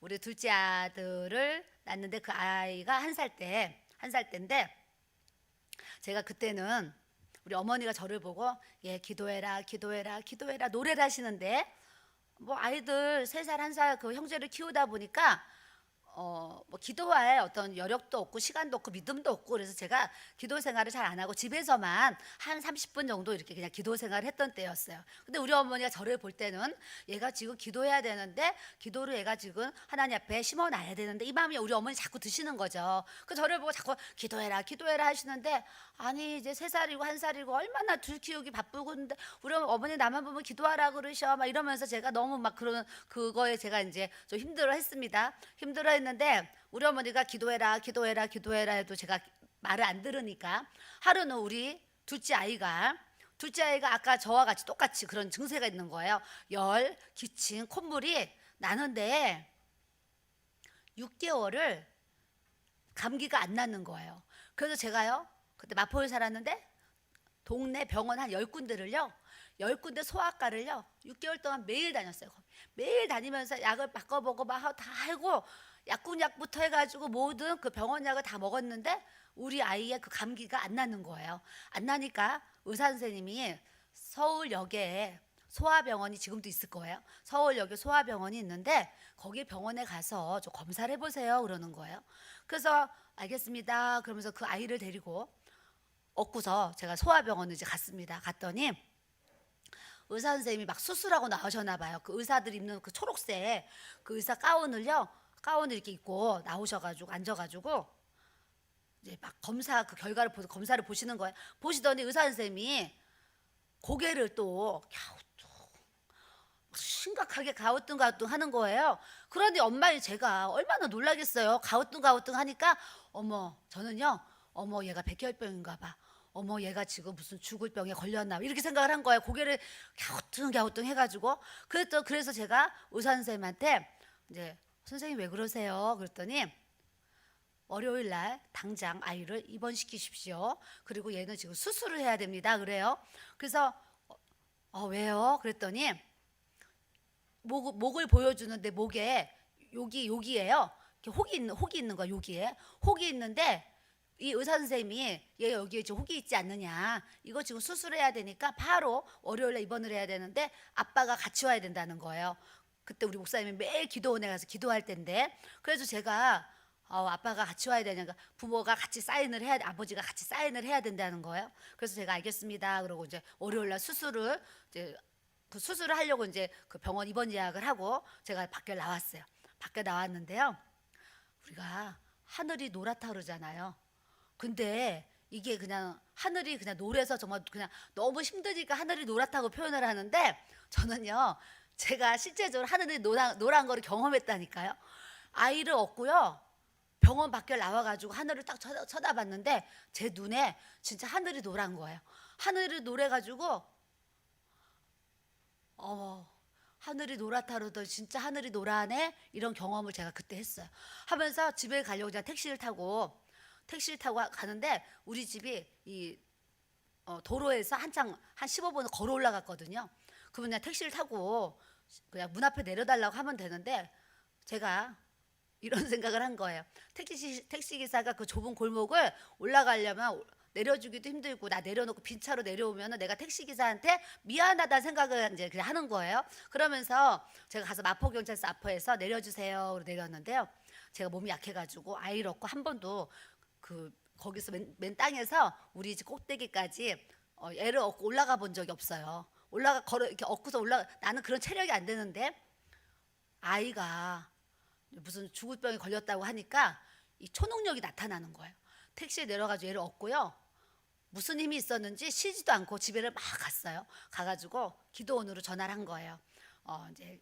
우리 둘째 아들을 낳는데 그 아이가 한 살 때인데 제가 그때는 우리 어머니가 저를 보고 예 기도해라 기도해라 기도해라 노래를 하시는데 뭐 아이들 3살 1살 그 형제를 키우다 보니까 뭐 기도할 어떤 여력도 없고 시간도 없고 믿음도 없고 그래서 제가 기도 생활을 잘 안 하고 집에서만 한 30분 정도 이렇게 그냥 기도 생활을 했던 때였어요. 근데 우리 어머니가 저를 볼 때는 얘가 지금 기도해야 되는데 기도를 얘가 지금 하나님 앞에 심어놔야 되는데 이 마음이 우리 어머니 자꾸 드시는 거죠. 그 저를 보고 자꾸 기도해라 기도해라 하시는데 아니 이제 3살이고 1살이고 얼마나 둘 키우기 바쁘고 근데 우리 어머니 나만 보면 기도하라 그러셔 막 이러면서 제가 너무 막 그런 그거에 제가 이제 좀 힘들어했습니다. 힘들어했는데 우리 어머니가 기도해라 기도해라 기도해라 해도 제가 말을 안 들으니까 하루는 우리 둘째 아이가 아까 저와 같이 똑같이 그런 증세가 있는 거예요. 열, 기침, 콧물이 나는데 6개월을 감기가 안 낫는 거예요. 그래서 제가요 그때 마포에 살았는데 동네 병원 한 10군데를요 10군데 소아과를요 6개월 동안 매일 다녔어요. 매일 다니면서 약을 바꿔보고 막 다 하고 약국약부터 해가지고 모든 그 병원 약을 다 먹었는데 우리 아이의 그 감기가 안 나는 거예요. 안 나니까 의사 선생님이 서울역에 소아병원이 지금도 있을 거예요. 서울역에 소아병원이 있는데 거기 병원에 가서 좀 검사를 해보세요 그러는 거예요. 그래서 알겠습니다 그러면서 그 아이를 데리고 얻고서 제가 소아병원을 이제 갔습니다. 갔더니 의사 선생님이 막 수술하고 나오셨나 봐요. 그 의사들 입는 그 초록색 그 의사 가운을 이렇게 입고 나오셔가지고 앉아가지고 이제 막 검사 그 결과를 검사를 보시는 거예요. 보시더니 의사 선생님이 고개를 또 심각하게 가우뚱가우뚱 하는 거예요. 그런데 엄마인 제가 얼마나 놀라겠어요. 가우뚱가우뚱 하니까 어머 저는요 어머 얘가 백혈병인가 봐. 어머 얘가 지금 무슨 죽을 병에 걸렸나 이렇게 생각을 한 거예요. 고개를 갸우뚱 해가지고 그래서 제가 의사 선생님한테 이제 선생님 왜 그러세요? 그랬더니 월요일 날 당장 아이를 입원시키십시오. 그리고 얘는 지금 수술을 해야 됩니다. 그래요. 그래서 왜요? 그랬더니 목을 보여주는데 목에 여기에요. 혹이 있는 거야. 여기에 혹이 있는데 이 의사 선생님이 얘 여기에 지금 혹이 있지 않느냐 이거 지금 수술해야 되니까 바로 월요일에 입원을 해야 되는데 아빠가 같이 와야 된다는 거예요. 그때 우리 목사님이 매일 기도원에 가서 기도할 텐데 그래서 제가 아빠가 같이 와야 되니까 부모가 같이 사인을 해야 아버지가 같이 사인을 해야 된다는 거예요. 그래서 제가 알겠습니다 그러고 이제 월요일날 그 수술을 하려고 이제 그 병원 입원 예약을 하고 제가 밖에 나왔어요. 밖에 나왔는데요 우리가 하늘이 노랗다 그러잖아요. 근데 이게 그냥 하늘이 그냥 노래서 정말 그냥 너무 힘드니까 하늘이 노랗다고 표현을 하는데 저는요 제가 실제적으로 하늘이 노란 거를 경험했다니까요. 아이를 얻고요 병원 밖에 나와가지고 하늘을 딱 쳐다봤는데 제 눈에 진짜 하늘이 노란 거예요. 하늘이 노래가지고 하늘이 노랗다 그러더니 진짜 하늘이 노랗네 이런 경험을 제가 그때 했어요. 하면서 집에 가려고 제가 택시를 타고 가는데 우리 집이 이 도로에서 한창 한 15분 걸어 올라갔거든요. 그러면 그냥 택시를 타고 그냥 문 앞에 내려달라고 하면 되는데 제가 이런 생각을 한 거예요. 택시 기사가 그 좁은 골목을 올라가려면 내려주기도 힘들고 나 내려놓고 빈 차로 내려오면 내가 택시 기사한테 미안하다는 생각을 이제 그냥 하는 거예요. 그러면서 제가 가서 마포경찰서 앞에서 내려주세요. 내렸는데요. 제가 몸이 약해가지고 아이를 얻고 한 번도 거기서 맨 땅에서 우리 집 꼭대기까지 애를 얻고 올라가 본 적이 없어요. 이렇게 얻고서 나는 그런 체력이 안 되는데 아이가 무슨 죽을 병에 걸렸다고 하니까 이 초능력이 나타나는 거예요. 택시에 내려가지고 얘를 얻고요. 무슨 힘이 있었는지 쉬지도 않고 집에를 막 갔어요. 가가지고 기도원으로 전화를 한 거예요. 이제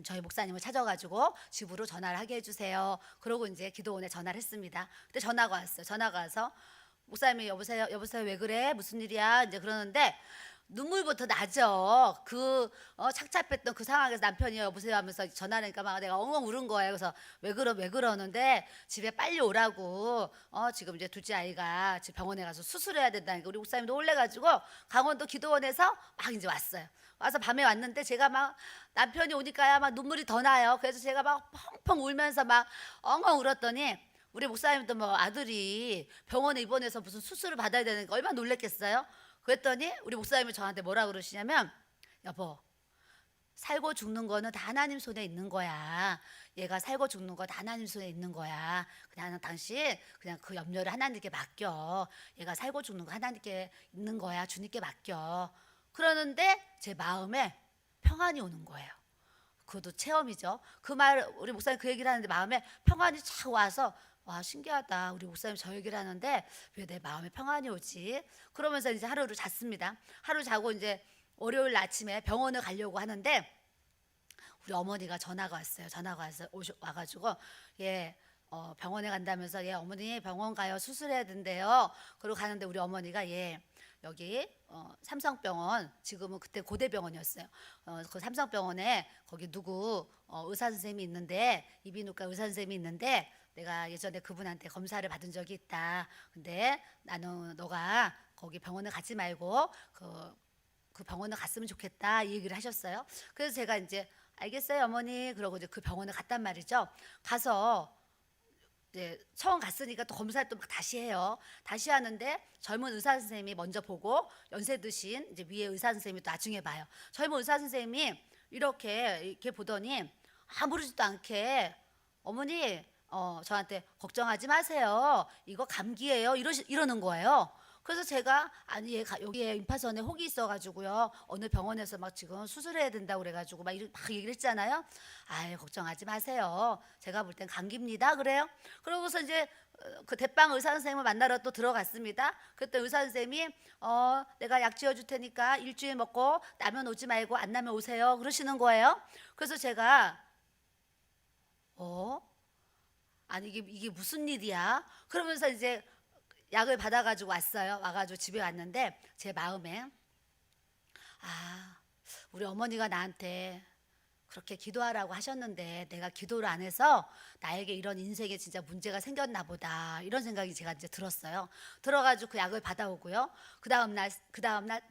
저희 목사님을 찾아가지고 집으로 전화를 하게 해주세요. 그러고 이제 기도원에 전화를 했습니다. 근데 전화가 왔어요. 전화가 와서 목사님이 여보세요 왜 그래 무슨 일이야 이제 그러는데 눈물부터 나죠. 착잡했던 그 상황에서 남편이 여보세요 하면서 전화하니까 막 내가 엉엉 울은 거예요. 그래서 왜 그러는데 집에 빨리 오라고. 지금 이제 둘째 아이가 지금 병원에 가서 수술해야 된다니까 우리 목사님도 놀래가지고 강원도 기도원에서 막 이제 왔어요. 와서 밤에 왔는데 제가 막 남편이 오니까야 막 눈물이 더 나요. 그래서 제가 막 펑펑 울면서 막 엉엉 울었더니 우리 목사님도 뭐 아들이 병원에 입원해서 무슨 수술을 받아야 되니까 얼마나 놀랬겠어요. 그랬더니 우리 목사님이 저한테 뭐라 그러시냐면, 여보, 살고 죽는 거는 다 하나님 손에 있는 거야. 얘가 살고 죽는 거 다 하나님 손에 있는 거야. 그냥 당신 그냥 그 염려를 하나님께 맡겨. 얘가 살고 죽는 거 하나님께 있는 거야. 주님께 맡겨. 그러는데 제 마음에 평안이 오는 거예요. 그것도 체험이죠. 그 말 우리 목사님 그 얘기를 하는데 마음에 평안이 착 와서, 와, 신기하다. 우리 목사님 저 얘기를 하는데 왜 내 마음에 평안이 오지? 그러면서 이제 하루를 잤습니다. 하루 자고 이제 월요일 아침에 병원을 가려고 하는데 우리 어머니가 전화가 왔어요. 전화가 와가지고 병원에 간다면서, 어머니 병원 가요. 수술해야 된대요. 그리고 가는데 우리 어머니가 여기 삼성병원, 지금은 그때 고대병원이었어요. 그 삼성병원에 거기 누구 의사 선생님이 있는데, 이비인후과 의사 선생님이 있는데 내가 예전에 그분한테 검사를 받은 적이 있다. 근데 나는 너가 거기 병원을 가지 말고 그 병원을 갔으면 좋겠다, 이 얘기를 하셨어요. 그래서 제가 이제 알겠어요 어머니, 그러고 이제 그 병원에 갔단 말이죠. 가서 이제 처음 갔으니까 또 검사를 또 막 다시 해요. 다시 하는데 젊은 의사 선생님이 먼저 보고 연세 드신 이제 위에 의사 선생님이 또 나중에 봐요. 젊은 의사 선생님이 이렇게 보더니 아무렇지도 않게, 어머니 저한테 걱정하지 마세요. 이거 감기예요. 이러는 거예요. 그래서 제가, 아니 여기에 임파선에 혹이 있어가지고요, 어느 병원에서 막 지금 수술해야 된다고 그래가지고 막 얘기를 했잖아요. 아이, 걱정하지 마세요. 제가 볼 땐 감기입니다. 그래요. 그러고서 이제 그 대빵 의사 선생님을 만나러 또 들어갔습니다. 그때 의사 선생님이 내가 약 지어줄 테니까 일주일 먹고 나면 오지 말고 안 나면 오세요, 그러시는 거예요. 그래서 제가 아니 이게 무슨 일이야? 그러면서 이제 약을 받아가지고 왔어요. 와가지고 집에 왔는데 제 마음에, 우리 어머니가 나한테 그렇게 기도하라고 하셨는데 내가 기도를 안 해서 나에게 이런 인생에 진짜 문제가 생겼나 보다, 이런 생각이 제가 이제 들었어요. 들어가지고 그 약을 받아오고요. 그 다음날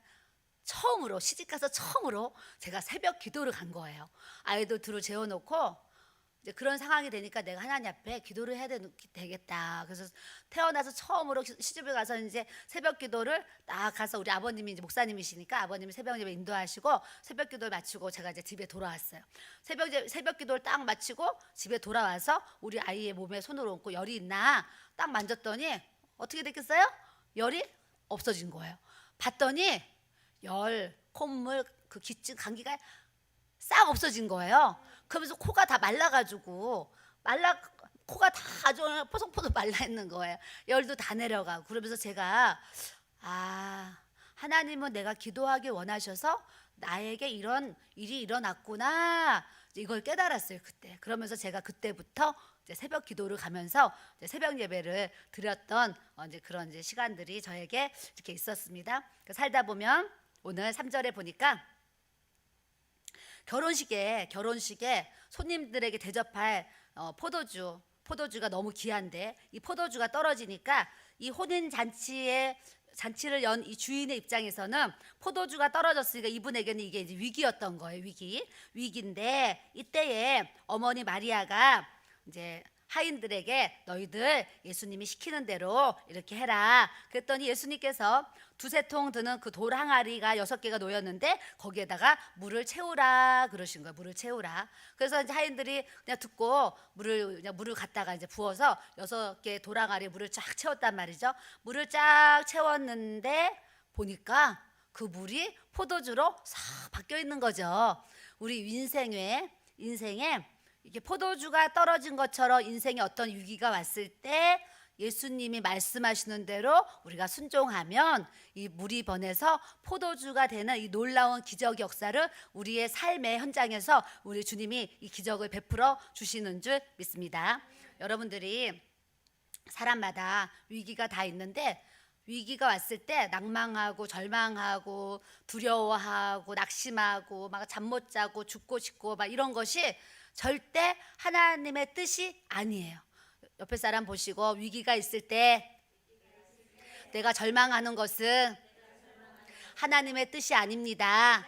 처음으로 시집가서 처음으로 제가 새벽 기도를 간 거예요. 아이들 둘을 재워놓고 이제 그런 상황이 되니까 내가 하나님 앞에 기도를 해야 되겠다. 그래서 태어나서 처음으로 시집을 가서 이제 새벽 기도를 딱 가서, 우리 아버님이 이제 목사님이시니까 아버님이 새벽 예배 인도하시고 새벽 기도를 마치고 제가 이제 집에 돌아왔어요. 새벽 기도를 딱 마치고 집에 돌아와서 우리 아이의 몸에 손을 얹고 열이 있나 딱 만졌더니 어떻게 됐겠어요? 열이 없어진 거예요. 봤더니 콧물, 그 기증, 감기가 싹 없어진 거예요. 그러면서 코가 다 말라가지고 코가 다 아주 포송포송 말라 있는 거예요. 열도 다 내려가고. 그러면서 제가, 하나님은 내가 기도하기 원하셔서 나에게 이런 일이 일어났구나, 이걸 깨달았어요 그때. 그러면서 제가 그때부터 이제 새벽 기도를 가면서 이제 새벽 예배를 드렸던 이제 그런 이제 시간들이 저에게 이렇게 있었습니다. 살다 보면 오늘 3절에 보니까 결혼식에 손님들에게 대접할 포도주가 너무 귀한데 이 포도주가 떨어지니까 이 혼인 잔치를 연 이 주인의 입장에서는 포도주가 떨어졌으니까 이분에게는 이게 이제 위기였던 거예요. 위기인데 이때에 어머니 마리아가 이제 하인들에게 너희들 예수님이 시키는 대로 이렇게 해라. 그랬더니 예수님께서 두세 통 드는 그 돌 항아리가 6개가 놓였는데 거기에다가 물을 채우라 그러신 거예요. 물을 채우라. 그래서 이제 하인들이 그냥 듣고 물을 갖다가 이제 부어서 6개 돌 항아리에 물을 쫙 채웠단 말이죠. 물을 쫙 채웠는데 보니까 그 물이 포도주로 싹 바뀌어 있는 거죠. 우리 인생에 이게 포도주가 떨어진 것처럼 인생에 어떤 위기가 왔을 때 예수님이 말씀하시는 대로 우리가 순종하면 이 물이 번에서 포도주가 되는 이 놀라운 기적 역사를 우리의 삶의 현장에서 우리 주님이 이 기적을 베풀어 주시는 줄 믿습니다. 여러분들이 사람마다 위기가 다 있는데 위기가 왔을 때 낭망하고 절망하고 두려워하고 낙심하고 막 잠 못 자고 죽고 싶고 막 이런 것이 절대 하나님의 뜻이 아니에요. 옆에 사람 보시고, 위기가 있을 때 내가 절망하는 것은 하나님의 뜻이 아닙니다.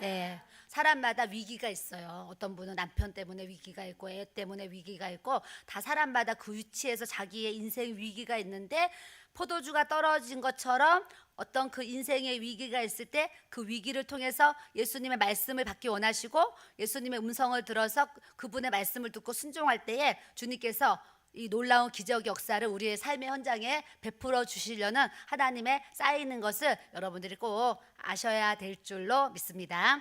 네, 사람마다 위기가 있어요. 어떤 분은 남편 때문에 위기가 있고 애 때문에 위기가 있고 다 사람마다 그 위치에서 자기의 인생 위기가 있는데 포도주가 떨어진 것처럼 어떤 그 인생의 위기가 있을 때 그 위기를 통해서 예수님의 말씀을 받기 원하시고 예수님의 음성을 들어서 그분의 말씀을 듣고 순종할 때에 주님께서 이 놀라운 기적 역사를 우리의 삶의 현장에 베풀어 주시려는 하나님의 쌓이는 것을 여러분들이 꼭 아셔야 될 줄로 믿습니다.